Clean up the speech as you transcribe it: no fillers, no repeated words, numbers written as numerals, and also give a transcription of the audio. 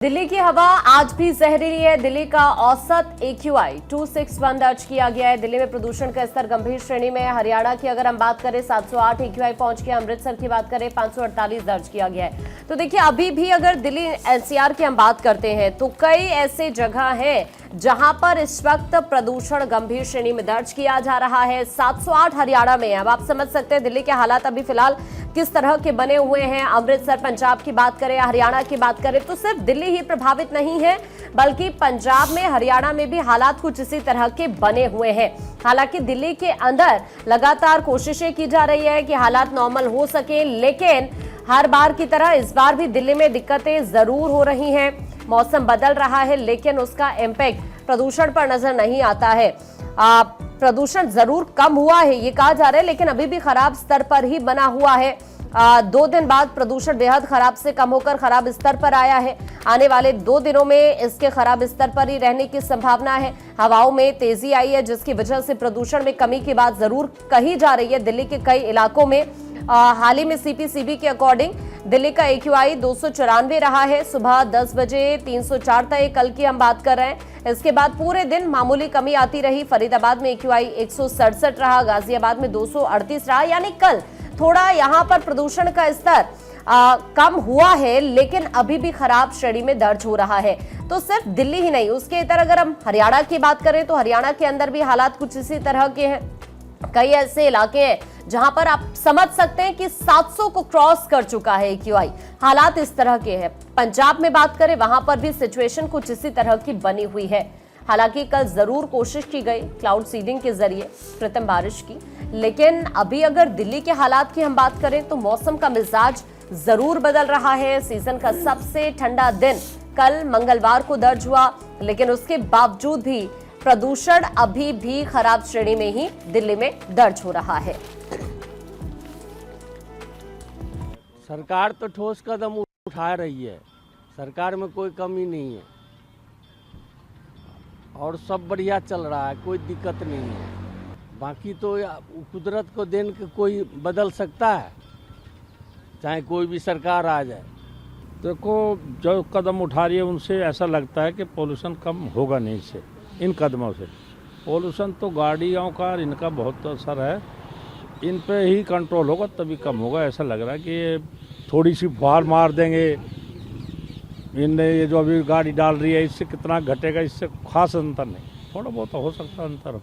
दिल्ली की हवा आज भी जहरीली है। दिल्ली का औसत AQI 261 दर्ज किया गया है। दिल्ली में प्रदूषण का स्तर गंभीर श्रेणी में है। हरियाणा की अगर हम बात करें 708 AQI पहुंच गया। अमृतसर की बात करें 548 दर्ज किया गया है। तो देखिए अभी भी अगर दिल्ली NCR की हम बात करते हैं तो कई ऐसे जगह हैं जहां पर इस वक्त प्रदूषण गंभीर श्रेणी में दर्ज किया जा रहा है। 708 हरियाणा में है। अब आप समझ सकते हैं दिल्ली के हालात अभी फिलहाल किस तरह के बने हुए हैं। अमृतसर पंजाब की बात करें, हरियाणा की बात करें तो सिर्फ दिल्ली ही प्रभावित नहीं है बल्कि पंजाब में, हरियाणा में भी हालात कुछ इसी तरह के बने हुए हैं। हालांकि दिल्ली के अंदर लगातार कोशिशें की जा रही है कि हालात नॉर्मल हो सके, लेकिन हर बार की तरह इस बार भी दिल्ली में दिक्कतें जरूर हो रही हैं। मौसम बदल रहा है लेकिन उसका इम्पैक्ट प्रदूषण पर नजर नहीं आता है। प्रदूषण जरूर कम हुआ है ये कहा जा रहा है, लेकिन अभी भी खराब स्तर पर ही बना हुआ है। 2 दिन बाद प्रदूषण बेहद खराब से कम होकर खराब स्तर पर आया है। आने वाले 2 दिनों में इसके खराब स्तर पर ही रहने की संभावना है। हवाओं में तेजी आई है जिसकी वजह से प्रदूषण में कमी की बात जरूर कही जा रही है। दिल्ली के कई इलाकों में हाल ही में CPCB के अकॉर्डिंग दिल्ली का AQI 294 रहा है। सुबह 10 बजे 304 था। कल की हम बात कर रहे हैं। इसके बाद पूरे दिन मामूली कमी आती रही। फरीदाबाद में AQI 167 रहा, गाजियाबाद में 238 रहा। यानी कल थोड़ा यहां पर प्रदूषण का स्तर कम हुआ है लेकिन अभी भी खराब श्रेणी में दर्ज हो रहा है। तो सिर्फ दिल्ली ही नहीं, उसके इतर अगर हम हरियाणा की बात करें तो हरियाणा के अंदर भी हालात कुछ इसी तरह के हैं। कई ऐसे इलाके हैं जहां पर आप समझ सकते हैं कि 700 को क्रॉस कर चुका है AQI। हालात इस तरह के हैं। पंजाब में बात करें वहां पर भी सिचुएशन कुछ इसी तरह की बनी हुई है। हालांकि कल जरूर कोशिश की गई क्लाउड सीडिंग के जरिए कृत्रिम बारिश की, लेकिन अभी अगर दिल्ली के हालात की हम बात करें तो मौसम का मिजाज जरूर बदल रहा है। सीजन का सबसे ठंडा दिन कल मंगलवार को दर्ज हुआ, लेकिन उसके बावजूद भी प्रदूषण अभी भी खराब श्रेणी में ही दिल्ली में दर्ज हो रहा है। सरकार तो ठोस कदम उठा रही है, सरकार में कोई कमी नहीं है और सब बढ़िया चल रहा है, कोई दिक्कत नहीं है। बाकी तो कुदरत को देन के कोई बदल सकता है, चाहे कोई भी सरकार आ जाए। देखो जो कदम उठा रही है उनसे ऐसा लगता है कि पोल्यूशन कम होगा नहीं इससे, इन कदमों से। पोल्यूशन तो गाड़ियों का इनका बहुत असर है, इन पे ही कंट्रोल होगा तभी कम होगा। ऐसा लग रहा है कि ये थोड़ी सी फुहार मार देंगे, इनने ये जो अभी गाड़ी डाल रही है इससे कितना घटेगा, इससे खास अंतर नहीं, थोड़ा बहुत हो सकता है अंतर।